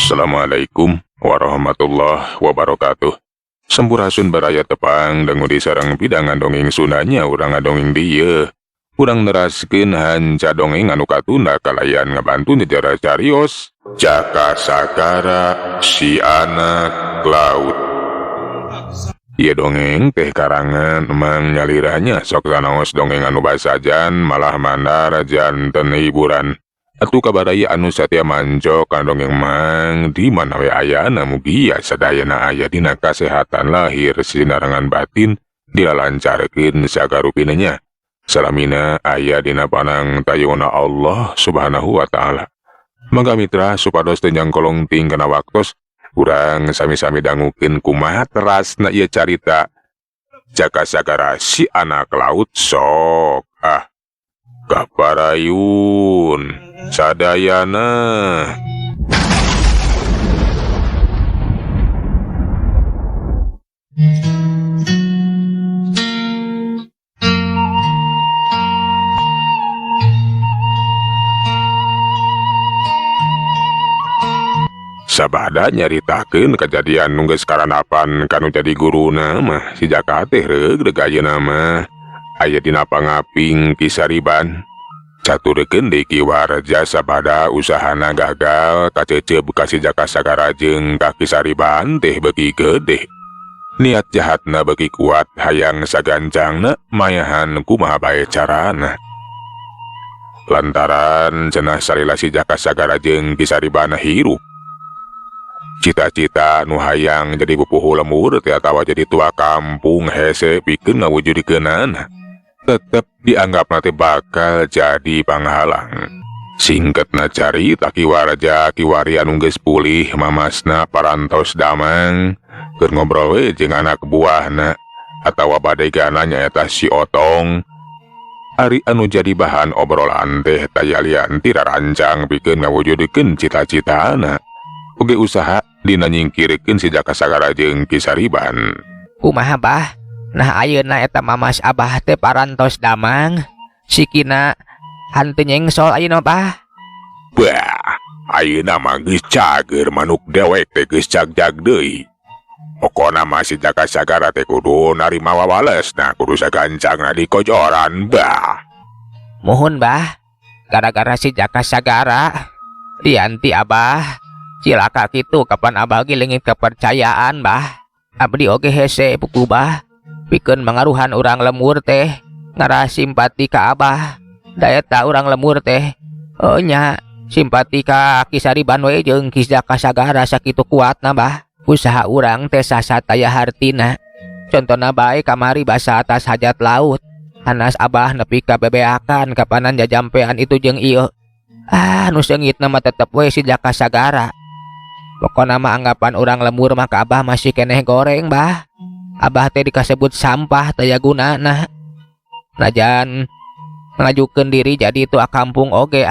Assalamualaikum warahmatullahi wabarakatuh. Sampurasun baraya tepang dangu di sarang pidangan dongeng sunanya urang ngadongeng dia. Urang neraskeun hanca dongeng anu katunda kalayan ngabantu nyejarah carios Jaka Sagara si anak laut. Ieu dongeng teh karangan emang nyaliranya sok sanaos dongeng anu basajan malah mandar janten hiburan. Atuh kabaraya anu satya manco kan dongeng mang di mana we ayana mugi sadayana aya dina kasehatan lahir sinarangan batin dilalancarkeun sagarupinanya. Salamina aya dina panang tayuna Allah Subhanahu wa taala. Mangga mitra supados teu nyangkolong ting kana waktos urang sami-sami dangukeun kumaha terasna ieu carita Jaka Sagara si anak laut sok kaparayun sadayana. Sabada nyaritakeun kejadian nu geus karanapan kanu jadi guruna mah si Jaka teh reug ayeuna mah aya dina pangaping Kisariban. Caturkeun deui kiwarja sabada usahana gagal kacecep ka si Jaka Sagara jeung ka Kisariban teh beuki gede. Niat jahatna beuki kuat hayang sagancangna mayahan kumaha bae carana. Lantaran cenah salila si Jaka Sagara jeung Kisariban hirup cita-cita nu hayang jadi pupuh lemur teh atawa jadi tua kampung hese pikeun ngawujudikeunana tetep dianggap nanti bakal jadi panghalang. Singkatna carita kiwarja kiwari anu geus pulih mamasna parantos damang keur ngobrol we jeung anak buahna atawa bade gana nyaeta si Otong. Ari anu jadi bahan obrolan teh taya lian tirarancang pikeun ngawujudkeun cita-citana oge usaha dina nyingkirkeun si Jaka Sagara jeung Kisariban. Kumaha bah? Nah ayeuna eta mamas abah teh parantos damang sikina hanteu nyengsol ayeuna bah. Bah, ayeuna mah geus cager manuk dewek teh geus jag-jag deui. Pokona mah si Jaka Sagara teh kudu narima wawalesna kudu sagancangna dikojoran bah. Muhun bah, gara-gara si Jaka Sagara dianti abah cilaka kitu kapan abah ge leungit kepercayaan bah. Abdi oge hese pupu bah pikeun mangaruhan urang lemur teh ngara simpati ka abah. Da eta urang lemur teh nya simpati ka Kisariban we jeung Ki Jaka Sagara sakitu kuatna bah. Usaha urang teh sasataya hartina. Contona bae kamari basa atas hajat laut. Hanas abah nepi ka bebeakan kapanan jajampean itu jeung ieu. Nu seungitna mah tetep we si Jaka Sagara. Pokona mah anggapan urang lemur mah ka abah masih keneh goreng bah. Abah teh dikasebut sampah taya gunana. Najan ngajukeun diri jadi tua kampung oge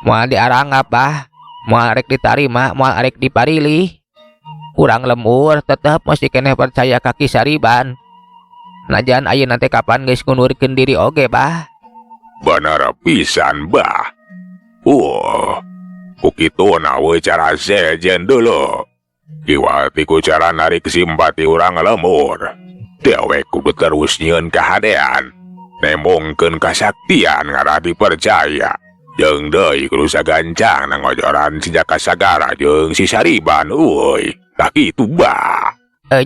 moal diaranggap bah, moal arek ditarima, moal arek diparilih. Urang lemur tetep masih keneh percaya ka Kisariban. Najan ayeuna teh kapan geus ngundurkeun diri oge bah. Bener pisan bah. Kukitu nawe cara sejen dulu. Kiwati ku cara narik simpati urang lemur. Dewek kudu terus nyieun kahadean. Nemongkeun kasaktian ngara dipercaya. Jeung deui kudu sagancang ngojoran si Jaka Sagara jeung si Sariban euy. Tak kitu bah.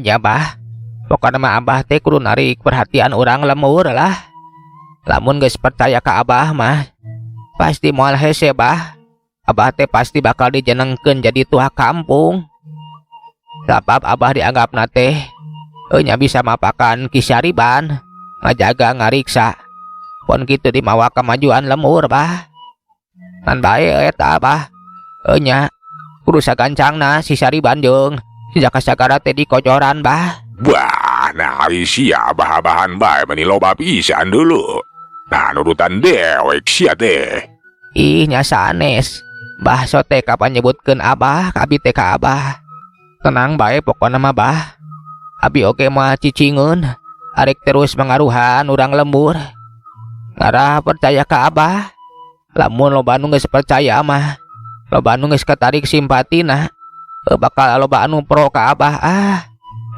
Nya bah. Pokona mah abah teh kudu narik perhatian urang lemur lah. Lamun geus percaya ka abah mah pasti moal hese bah. Abah teh pasti bakal dijenengkeun jadi tua kampung. Sabab abah dianggapna teh nya bisa mapakan Kisariban, ngajaga ngariksa. Pon kitu di mawa kemajuan lemur bah. Ngan bae eta abah nya kudu sagancangna si Sariban jeung si Jaka Sagara teh dikojoran bah. Wah, nah ari sia abah-abahan bae meni loba pisan dulu. Nah nurutan dewek sia teh. Ih nya sanes. Bah sote kapan nyebutkeun abah ka abi teh ka abah. Tenang bae pokona mah bah. Abi oge mah cicingeun arek terus mangaruhan urang lembur. Ngara percaya ka abah. Lamun loba nu geus percaya mah loba anu geus katarik simpatina. Bakal loba anu pro ka abah.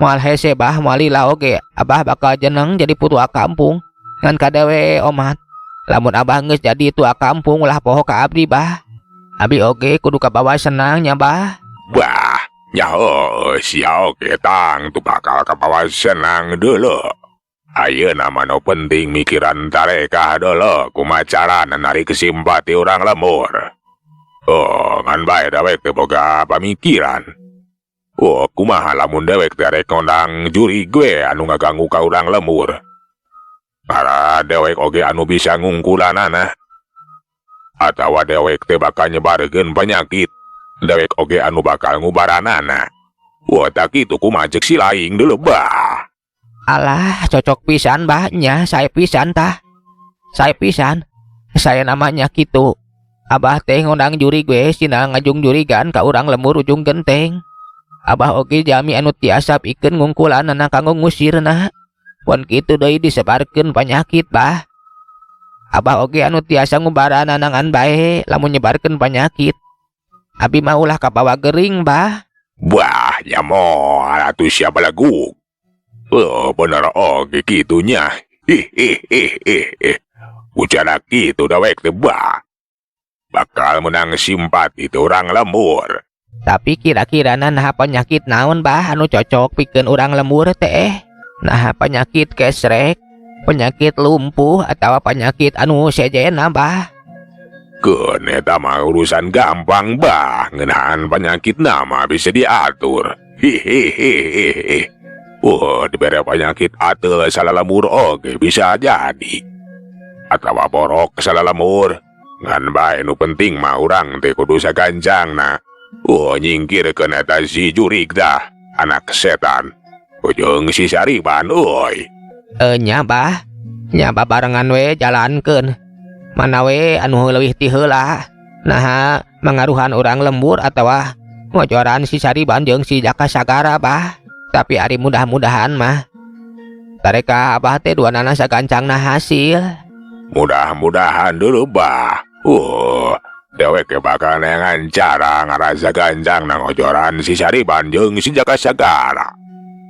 Moal hese bah, moal lila oge, abah bakal jeneng jadi putua kampung ngan kadewe omat. Lamun abah geus jadi tua kampung ulah poho ka abdi bah. Abdi oge kudu kabawa senang nya bah. Bah, nyaho sia oge tang tu bakal kabawa senang dulu. Ayeuna mah nu penting mikiran tarekah dulu kumacara narik simpati urang lemur. Oh, ngan bae dewek teu boga pamikiran. Oh, kumaha lamun dewek teh rek ngondang juri gue anu ngaganggu ka urang lemur. Para dewek oge anu bisa ngungkulanana. Atawa dewek teh bakal nyebarkeun penyakit. Dewek oge anu bakal ngubaranana. Wah, tak kitu kumaha ceuk si laing deuleu bah. Alah, cocok pisan bah nya, saya pisan tah. Saya pisan. Saya namanya kitu. Abah teh ngundang juri gue sina ngajung jurigan ka urang lemur ujung genteng. Abah oge jami anu tiasa pikeun ngungkulanana kanggo ngusirna. Pon kitu deui disebarkeun penyakit bah. Abah oge anu tiasa ngubaranana ngan bae lamun nyebarkeun penyakit. Abi mah ulah kabawa gering bah. Wah, nyamo atuh siapa lagu. Oh, bener oge kitunya. Ucara kitu dewek teh bah. Bakal menang simpati tu urang lemur. Tapi kira-kira nah penyakit naon bah anu cocok pikeun urang lemur teh? Nah penyakit kesrek, penyakit lumpuh atau penyakit anu sejena bah? Keun eta mah urusan gampang bah, ngeunaan penyakit nama bisa diatur. Hihihihi. Dibere penyakit ateul salalemur oge bisa jadi. Atawa borok salalemur. Ngan bae nu penting mah urang teh kudu sagancangna. Nyingkirkeun eta si jurig dah, anak setan. Ujung si Sariban euy. Nya bah barengan we jalankeun. Mana we anu leuwih ti heula. Nah, mangaruhan urang lembur atawa ngojoran si Sariban jeung si Jaka Sagara bah. Tapi ari mudah-mudahan mah tareka abah teh duanana sagancangna hasil. Mudah-mudahan dulu bah. Dewek bakal nengan cara ngarasa ganjang nang ojoran si Sariban jeung si Jaka Sagara.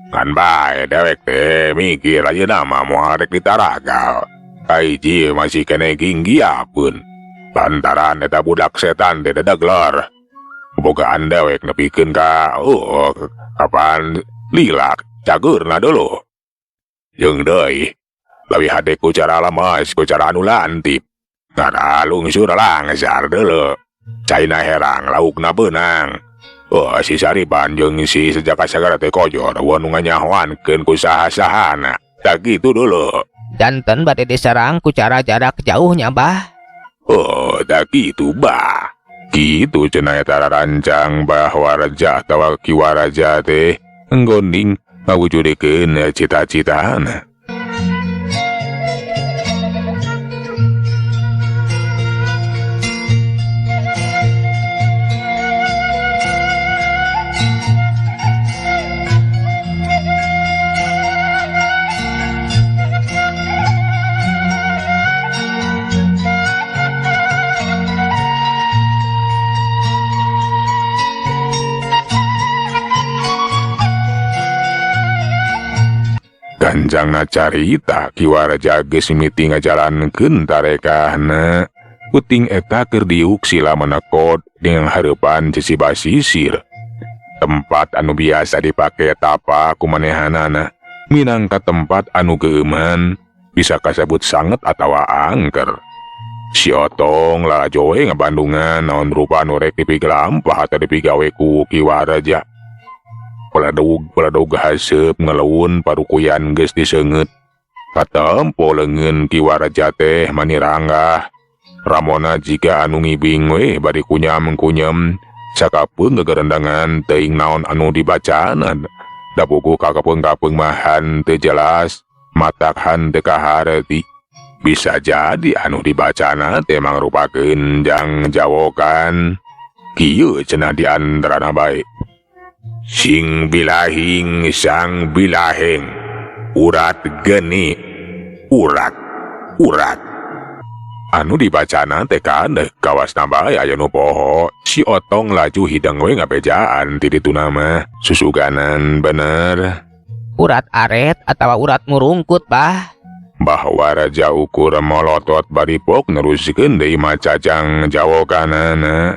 Kan bae dewek teh mikir aja nama moal rek ditaragal. Kaiji masih kene ginggiapeun. Lantaran eta budak setan teh dadeglor. Bogaan dewek nepikeun ka kapan lilak cageurna dulu. Jeung deui leuwih hade ku cara lemes ku cara anu lantip. Ngana lungsur langsar dulu. Caina herang laukna beunang. Si Sariban jeung si Jaka Sagara teh kojor wanu nganyahoankeun ku saha-sahana. Tak gitu dulu. Janten bade diserang ku cara jarak jauhnya bah. Tak gitu bah. Kitu cenah eta rancang bahwa raja atawa kiwaraja teh nggonding ngawujudkeun cita-citana. Kanjangna carita kiwaraja geus mimiti ngajalankeun tarekahna. Puting eta keur diuk sila menekod dengan hareupan ceci basisir. Tempat anu biasa dipake tapa kumanehanana minangka tempat anu geuman bisa kasebut sanget atawa angker. Si Otong lalajoe ngabandungan naon rupa anu rek dipigelampah atau dipigawe ku kiwaraja. Peladog haseup ngeleun parukuyan geus diseungeut. Katempo leungeun kiwaraja teh maniranggah. Ramona jika anu ngibing we bari kunyam-kunyem sakapeung gegerendangan teuing naon anu dibacana. Da buku kakepeung-kapeung mahan teu jelas, matakhan teu kahareuti. Bisa jadi anu dibacana teh mangrupakeun jang jawokan. Kieu cenah di antarana bae. Sing bilahing sang bilaheng, urat geni, urat. Anu dibacana teh kan kawas bae aya nu poho. Si Otong laju hidang we ngabejaan ti ditu nama. Susuganan bener. Urat aret atawa urat murungkut, Bah? Bahwa raja ukur molotot baripok neruskeun deui macacang jawokanana.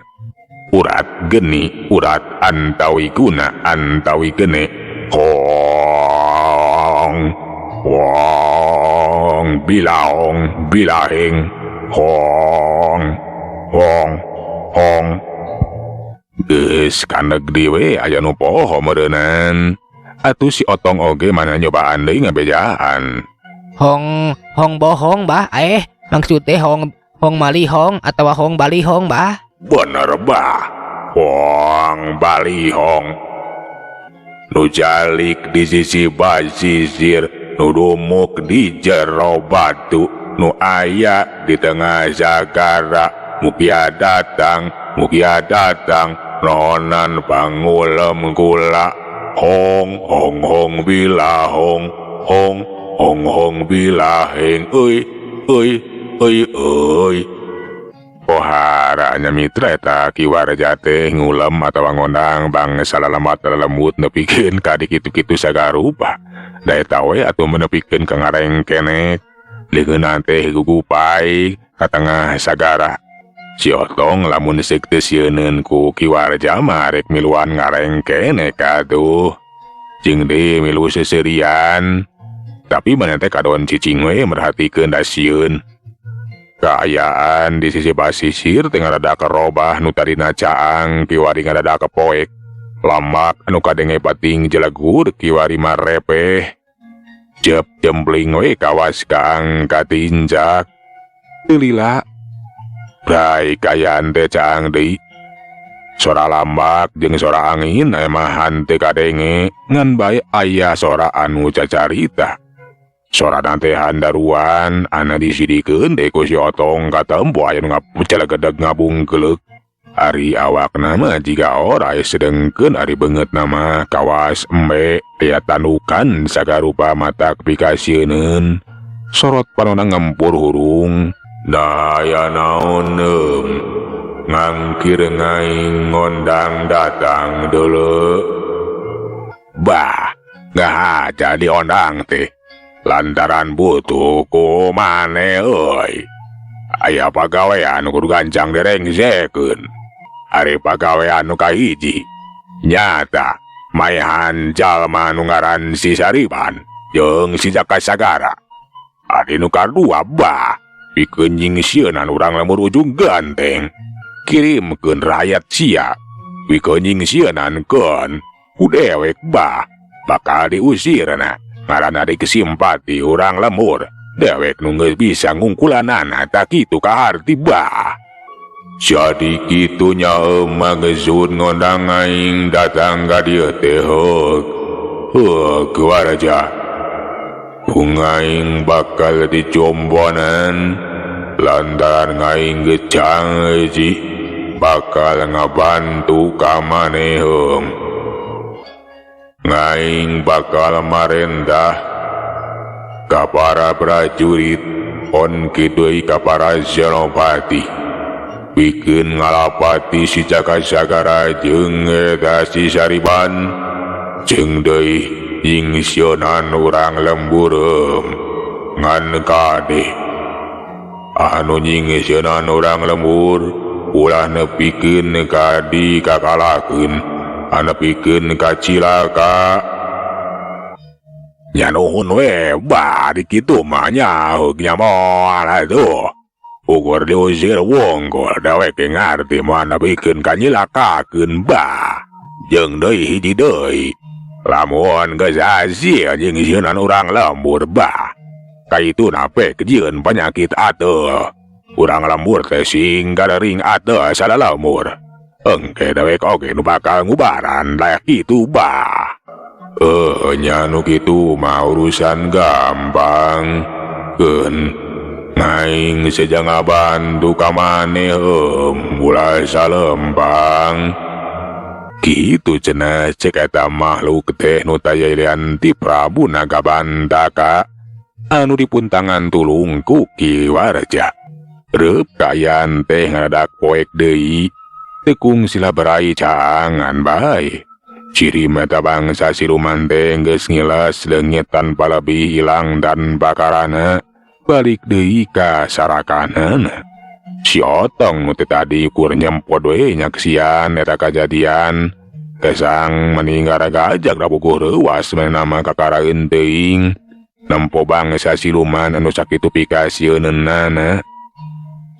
Urat geni, urat antawi guna, antawi gene. Hong, wong, bilaong, bilahing. Hong, hong, hong. Geus kanegdi we aya nu poho meureunnan. Atuh si Otong oge mana nyobaan deui ngabejaan. Hong bohong, Bah? Maksud teh hong malihong atawa hong balihong, Bah? Bener bah, hong balihong. Nu jalik di sisi basisir, nu dumuk di jero batu, nu aya di tengah sagara. Mugia datang, nonan pangulem gula. Hong, hong, hong, bilahong, hong, hong, hong, bilaheng, euy. Poharanya mitra eta kiwarja teh ngulem atawa ngondang bang salalamat lemut nepikeun ka dikitu-kitu sagarupa. Da eta we atuh menepikeun ka ngareng kenek. Leungeunna teh gugupai ka tengah sagara. Si Otong lamun seuk teu sieuneun ku kiwarja mah rek miluan ngareng kenek atuh. Jeung deui milu seuseurian. Tapi maneh teh kadon cicing we merhatikeun da sieun. Kaayaan di sisi basisir tengah rada kerobah nu tadina caang kiwari ngarada kepoek. Lamak anu kadenge pating jelegur kiwari marepeh. Jep jempling we kawas kaang katinjak. Lila. Brai kaayaan teh caang deui. Sora lambak jeung sora angin emahan teu kadenge ngan bae aya sora anu cacarita. Sora nante handaruan ana disidikeun deui ku si Otong ka tempo aya nu ngapucelegedeg ngabungkeleuk. Ari awakna mah jiga oray sedengkeun ari beungeutna mah kawas embe aya tanukan sagarupa matak pikasieun. Sorot panonna ngempur hurung. Daya naon ngangkir ngaing ngondang datang deuleu. Bah, ngahaja diondang teh. Lantaran butuh ku maneh euy. Aya pagawean kudu gancang direngsekeun. Ari pagawean nu kahiji nyata maehan jalma nu ngaran si Sariban jeung si Jaka Sagara. Ari nu kadua bah pikeun nyingsieunan urang lemur ujung ganteng. Kirimkeun rakyat sia pikeun nyingsieunan-keun ku dewek bah bakal diusirna. Ngaranna dikesimpati urang lemur, dewek nu geus bisa ngungkulanana tak kitu kaharti bah. Jadi kitunya mageun ngondang aing datang ka dieu teh heug warja. Aing bakal dicombonan lantaran aing gecang hiji bakal ngabantu ka maneheum. Ngaing bakal marentah ka para prajurit on kideui ka para senopati pikeun ngalapati si Jaka Sagara jeung eta si Sariban jeung deui nyingsionan urang lembureum ngan kadeh anu nyingsionan urang lembur ulah nepikeun ka dikakalakeun. Anepikeun ka cilaka. Nya nuhun we bah di kitu mah nyaheug nya moal atuh. Ukur diusir wonggol dewek ngarti moal nepikeun ka nyilakakeun bah. Jeung deui hiji deui. Lamun geus hasil nyingsieunan urang lembur bah. Kaituna pe kejieun panyakit atuh. Urang lembur teh sing galering atuh salalemur. Engke dewek oge nu bakal ngubaran layak kitu bah. Nya nu kitu mah urusan gampang. Keun ngaing seja ngabantu ka maneheum mulai salempang. Kitu cenah cek eta makhluk teh nu tayeulean ti Prabu Nagabantaka anu dipuntangan tulung ku Ki Warja. Reup kayan teh ngadadak poek deui. Tekung sila berai caangan bae. Ciri mata bangsa siluman teh geus ngiles leungit tanpa lebih ilang dan bakarana balik deui ka sarakanana. Si Otong nu teh tadi ukur nyempot we nyaksian eta kajadian. Kesang meninggal gajak rapukuh reuas menama kakaraeun teuing. Nempo bangsa siluman anu sakitu pikasieunana.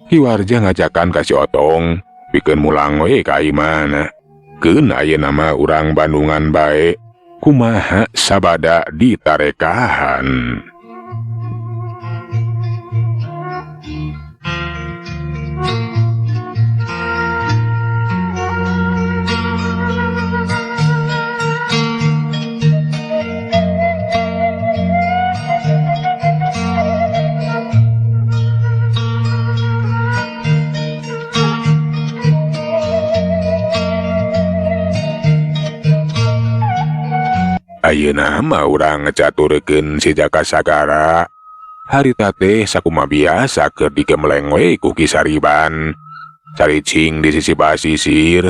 Kiwarja ngajakan ka si Otong pikeun mulang we ka imana. Keun ayeuna mah urang Bandungan bae kumaha sabada ditarekahan. Ayeuna mah urang ngacaturkeun si Jaka Sagara. Harita teh sakumaha biasa keur digemleng we ku Kisariban. Caricing di sisi basisir.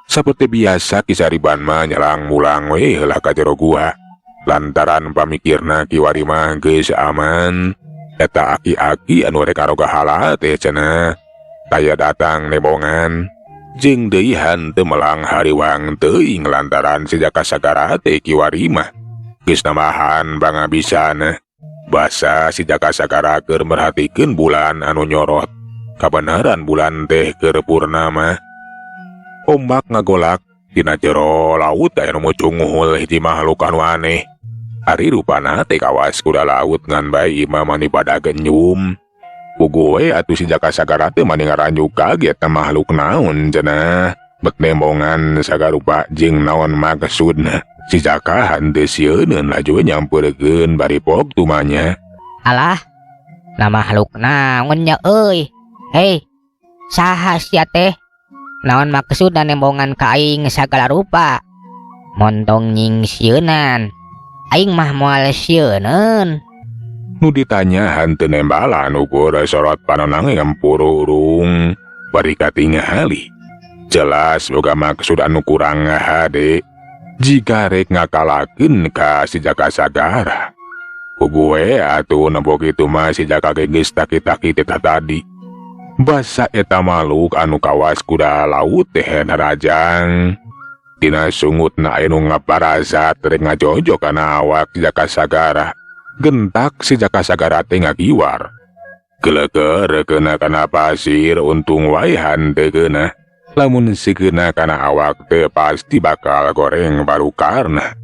Saperti biasa Kisariban mah nyelang mulang we heula ka jero gua. Lantaran pamikirna kiwari mah geus aman. Eta aki-aki anu rek aroga hala teh cenah. Taya datang nebongan. Jeung deui hanteu melang hariwang teuing lantaran si Jaka Sagara teh kiwari mah geus namahan bangabisana. Basa si Jaka Sagara keur merhatikeun bulan anu nyorot. Kabeneran bulan teh keur purnama. Ombak ngagolak dina jero laut aya nu mucung nguhul hiji makhluk anu aneh. Ari rupana teh kawas kuda laut ngan bae imah mani pada genyum. Puguh we atuh si Jaka Sagara teh mani ngaranjuk kaget na makhluk naon cenah. Bek nembongan sagarupa jeung naon maksudna. Si Jaka henteu sieun laju nyampeurkeun bari pok tumanya. Alah, na makhluk naon nya euy. Hei, saha sia teh? Naon maksudna nembongan ka aing sagala rupa? Montong nying sieunan. Aing mah moal sieuneun. Nu ditanya henteu nembalan ukur sorot panonang ngampururung bari katingali. Jelas boga maksud anu kurang ngahade jika rek ngakalakeun ka si Jaka Sagara. Puguh we atuh nempo kitu mah si Jaka geus taki-taki teh tadi. Basa eta makhluk anu kawas kuda laut teh narajang. Tina sungutna aya nu ngaparazat rek ngajojok kana awak si Jaka Sagara. Gentak si Jaka Sagara teh ngagiwar. Geleger keuna kana pasir untung wae henteu keuna. Lamun sikeuna kana awak teh pasti bakal goreng barukarna.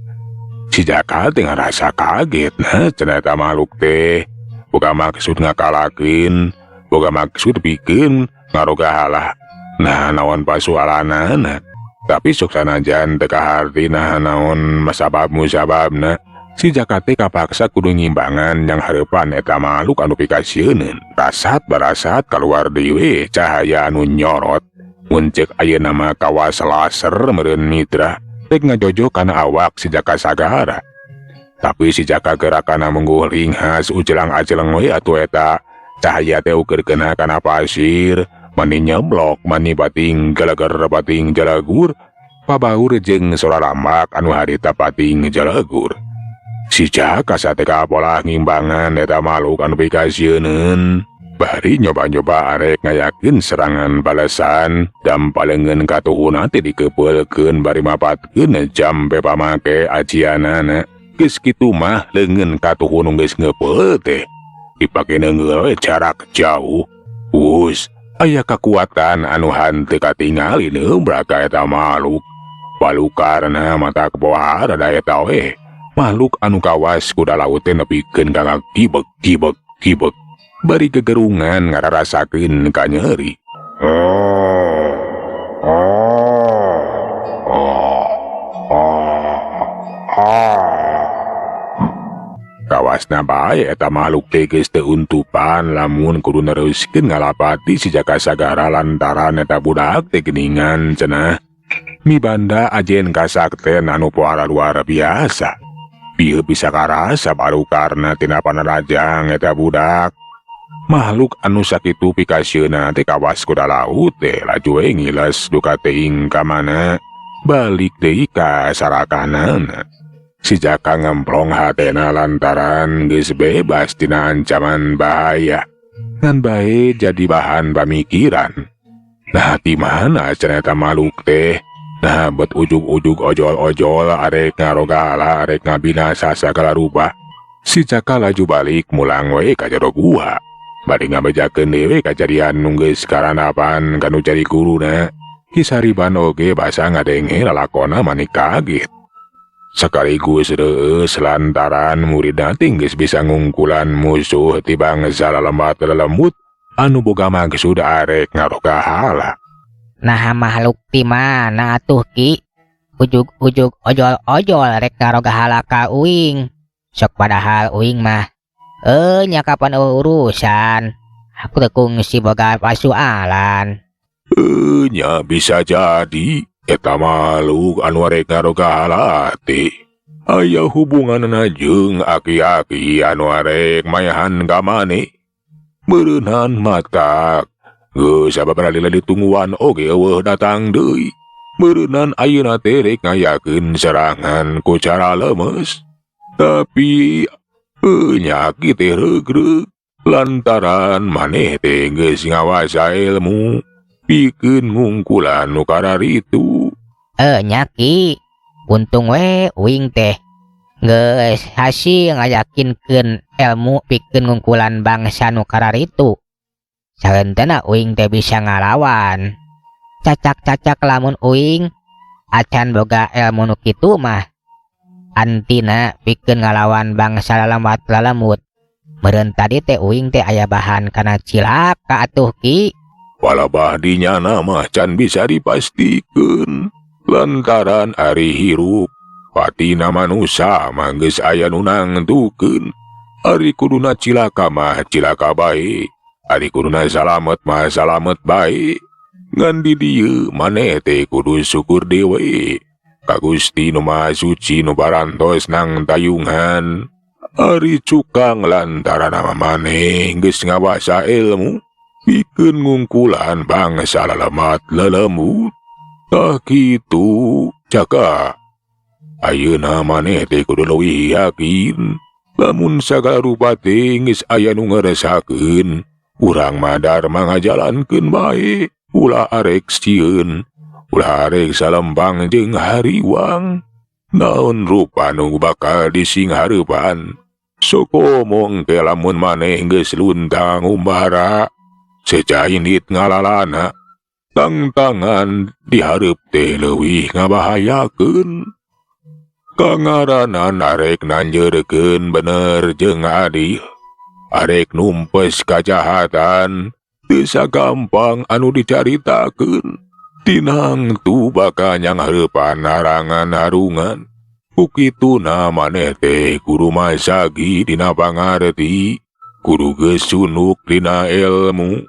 Si Jaka teh ngarasa kaget cenah eta makhluk teh. Boga maksud ngakalakeun, boga maksud pikeun ngaroga halah. Nah naon pasualanana. Tapi sok sanajan teu kahartina naon masabab-musababna. Si Jaka teh kapaksa kudu ngimbangan yang hareupan eta makhluk anu pikasieun. Rasat barasat kaluar deui we cahaya anu nyorot. Mun ceuk ayeuna mah kawas laser meureun mitra rek ngajojok kana awak si Jaka Sagara. Tapi si Jaka gerakana mungguh linghas ucelang aceleng we atuh eta cahaya teh ukeurkeuna kana pasir, mani nyeblok, mani bating geleger bating jalagur, pabaur jeung sora lambak anu harita pating jalagur. Si Jaka sateka pola ngimbangan eta makhluk anu pikasieun. Bari nyoba-nyoba arek ngayakeun serangan balasan dampalengeun katuhuna teh dikepeulkeun bari mapatkeun jambe pamake ajianana. Geus kitu mah leungeun katuhun geus ngeupeul teh dipake neungeul jarak jauh. Us, aya kakuatan anu henteu katingali neumbra ka eta makhluk. Palukarna mata kebohar ada eta we. Makhluk anu kawas kuda laut teh nepikeun ka kibek. Bari gegerungan ngararasakeun ka nyeri. Kawasna bae eta makhluk teh geus teu untupan lamun kudu nereuskeun ngalapati si Jaka Sagara lantaran eta budak teh geuningan cenah. Mibanda ajen kasakten anu poara luar biasa. Pieu bisa karasa baru karena tina panarajang eta budak. Makhluk anu sakitu pikasieuna teh kawas kuda laut teh laju we ngiles duka teuing ka mana balik deui ka sarakanana. Si Jaka ngemplong hatena lantaran geus bebas tina ancaman bahaya ngan bae jadi bahan pamikiran. Nah di mana cenah makhluk teh? Nah bet ujug-ujug ojol-ojol arek ngarogala arek ngabinasa sagala rupa. Si Jaka laju balik mulang we ka jero gua. Bari ngabejakeun dewe kajadian nu geus karanapan kanu jadi guruna. Hisariban oge basa ngadenge lalakonna manik kaget. Sekaligus reueus lantaran muridna teh geus bisa ngungkulan musuh ti bangsa lelemat-lelemut anu boga maksud arek ngarogahala. Nah makhluk ti mana atuh Ki? Ujug-ujug ojol-ojol rek ngarogahala ka uing. Sok padahal uing mah nya kapan urusan. Aku teh kungsi boga pasualan. Nya bisa jadi eta makhluk anu arek ngarogahala teh aya hubunganna jeung aki-aki anu arek mayahan ka maneh. Beureunan matak geus sababaraha ditungguan oge eueuh datang deui. Beureunan ayeuna teh rek ngayakeun serangan ku cara lemes. Tapi nya kitu regreg lantaran maneh teh geus ngawasa ilmu pikeun ngungkulan nu kararitu. Nya Ki, untung we uing teh geus hasil ngayakinkeun ilmu pikeun ngungkulan bangsa nu kararitu. Saeuntena uing teh bisa ngalawan. Cacak-cacak lamun uing acan boga ilmu nu kitu mah antina pikeun ngalawan bangsa lalamat-lalemut. Meureun tadi teh uing teh aya bahan kana cilaka atuh Ki. Walabah dinyana mah can bisa dipastikeun lantaran ari hirup patina manusia mah geus aya nu nangtukeun. Ari kuduna cilaka mah cilaka bae, ari kuduna salamet mah salamet bae. Ngan di dieu maneh teh kudu syukur dewe ka Gusti nu Maha Suci nu barantos nang tayungan. Ari cukang lantaran ama maneh geus ngawasa ilmu pikeun ngungkulan bangsa lalamat lelemut. Tah kitu Jaka, ayeuna maneh teh kudu leuwih yakin lamun sagala rupa teh geus aya nu ngarasakeun. Urang madar mangajalankeun bae, ulah arek sieun, ulah arek salembang jeung hariwang. Naon rupa nu bakal disinghareupan? Sok omong ke lamun maneh geus luntang umbara. Sejainit ngalalana, tangtangan dihareup teh leuwih ngabahayakeun. Kangaranan arek nanjeurkeun bener jeung adil. Arek numpes kajahatan teu sagampang anu dicaritakeun. Tinang tu baka nyanghareupan harangan harungan. Ukituna maneh teh kudu masagi dina pangarti, kudu geus sunuk dina ilmu,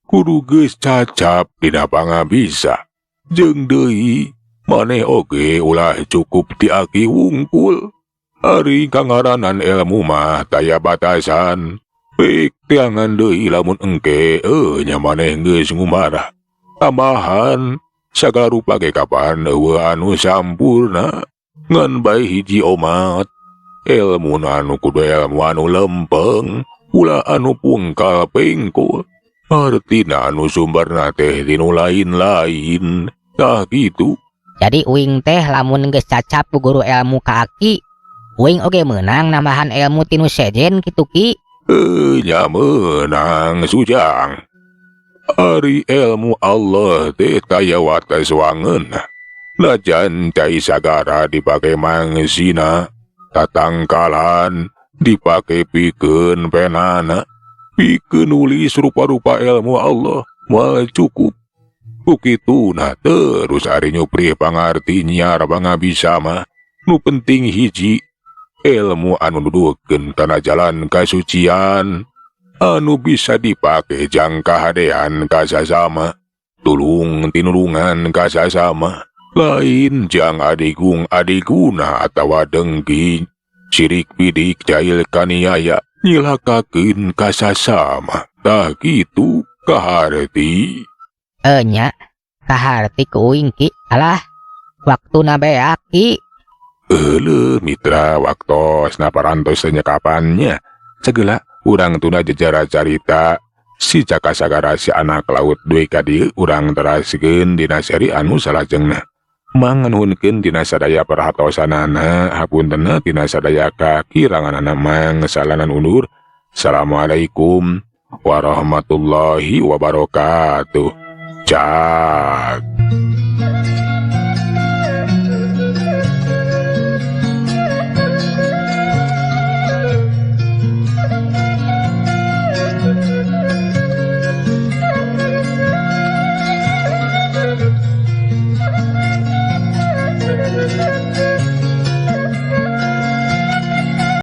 kudu geus cacap dina pangabisa. Jeung deui maneh oge ulah cukup ti aki wungkul. Ari kangaranan ilmu mah taya batasan. Pek teangan deui lamun engke nya maneh geus ngumarah. Tambahan sagala rupa ge kapan eueuh anu sampurna. Ngan bae hiji omat ilmu anu kudu ilmu anu lempeng, ulah anu pungkal pengkul. Artina anu sumberna teh dinu lain-lain. Tah kitu. Jadi uing teh lamun geus cacap ku guru ilmu ka Aki, uing oge meunang nambahan ilmu tinu sejen kitu Ki. Nya meunang Sujang. Ari ilmu Allah teh taya wates wangeunna. Lajan cai sagara dipake mangsina, tatangkalan dipake pikeun penana, pikeun nulis rupa-rupa ilmu Allah moal cukup. Ukituna terus ari nyupri pangarti nyiar pangabisa mah nu penting hiji ilmu anu nuduhkeun kana jalan kasucian anu bisa dipake jang kahadean ka sasama, tulung tinulungan ka sasama. Lain jang adigung adiguna atawa dengki, sirik bidik jahil kaniaya nyilakakeun ka sasama, tah kitu kaharti. Nya, kaharti ku uing Ki. Alah, waktuna beak Ki. Euleuh mitra waktos na parantos nyekapannya. Segala urang tuna jejara carita si Caka Sagara si anak laut duwe ka dieu urang teraskeun dina seri anu salajengna. Manganuhunkeun dina sadaya perhatosanana hapuntenna dina sadaya kakiranganana mang salanan undur. Assalamualaikum warahmatullahi wabarakatuh. Cak. Thank you.